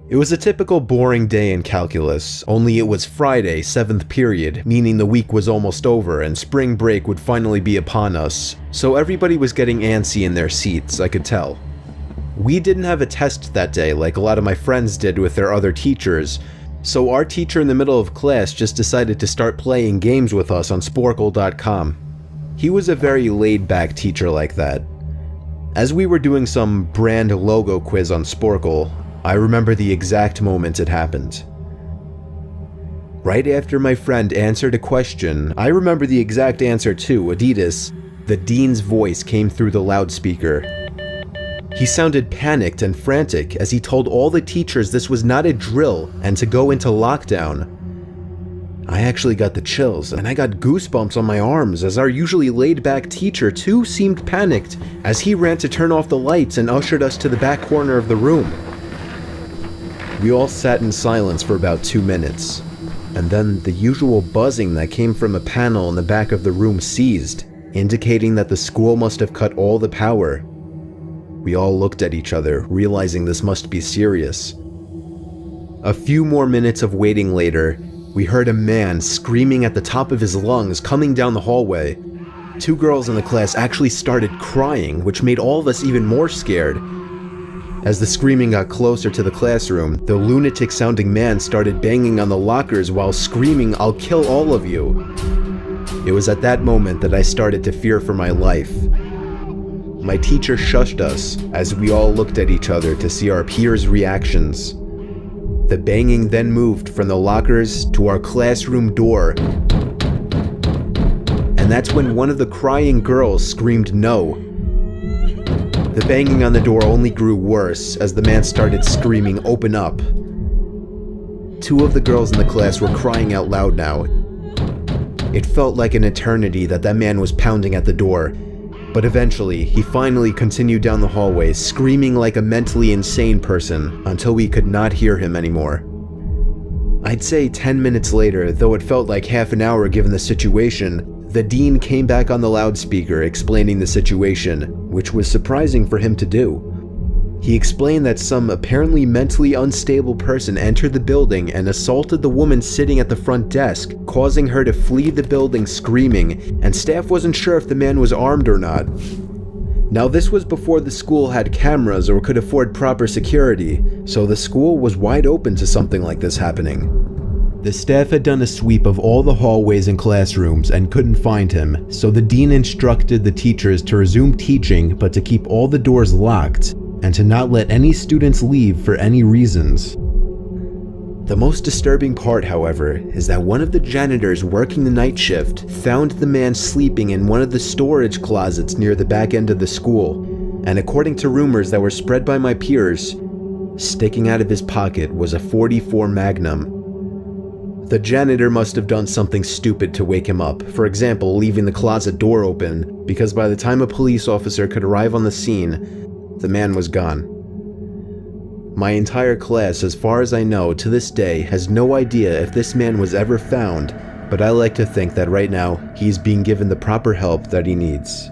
It was a typical boring day in calculus, only it was Friday, 7th period, meaning the week was almost over and spring break would finally be upon us, so everybody was getting antsy in their seats, I could tell. We didn't have a test that day like a lot of my friends did with their other teachers, so our teacher in the middle of class just decided to start playing games with us on Sporkle.com. He was a very laid-back teacher like that. As we were doing some brand logo quiz on Sporkle, I remember the exact moment it happened. Right after my friend answered a question, I remember the exact answer too, Adidas. The dean's voice came through the loudspeaker. He sounded panicked and frantic as he told all the teachers this was not a drill and to go into lockdown. I actually got the chills and I got goosebumps on my arms as our usually laid-back teacher too seemed panicked as he ran to turn off the lights and ushered us to the back corner of the room. We all sat in silence for about 2 minutes, and then the usual buzzing that came from a panel in the back of the room ceased, indicating that the school must have cut all the power. We all looked at each other, realizing this must be serious. A few more minutes of waiting later, we heard a man screaming at the top of his lungs coming down the hallway. 2 girls in the class actually started crying, which made all of us even more scared. As the screaming got closer to the classroom, the lunatic-sounding man started banging on the lockers while screaming, "I'll kill all of you." It was at that moment that I started to fear for my life. My teacher shushed us as we all looked at each other to see our peers' reactions. The banging then moved from the lockers to our classroom door, and that's when one of the crying girls screamed no. The banging on the door only grew worse as the man started screaming, "Open up." 2 of the girls in the class were crying out loud now. It felt like an eternity that man was pounding at the door, but eventually he finally continued down the hallway, screaming like a mentally insane person until we could not hear him anymore. I'd say 10 minutes later, though it felt like half an hour given the situation, the dean came back on the loudspeaker explaining the situation, which was surprising for him to do. He explained that some apparently mentally unstable person entered the building and assaulted the woman sitting at the front desk, causing her to flee the building screaming, and staff wasn't sure if the man was armed or not. Now this was before the school had cameras or could afford proper security, so the school was wide open to something like this happening. The staff had done a sweep of all the hallways and classrooms and couldn't find him, so the dean instructed the teachers to resume teaching but to keep all the doors locked and to not let any students leave for any reasons. The most disturbing part, however, is that one of the janitors working the night shift found the man sleeping in one of the storage closets near the back end of the school, and according to rumors that were spread by my peers, sticking out of his pocket was a .44 Magnum. The janitor must have done something stupid to wake him up, for example, leaving the closet door open, because by the time a police officer could arrive on the scene, the man was gone. My entire class, as far as I know, to this day, has no idea if this man was ever found, but I like to think that right now, he's being given the proper help that he needs.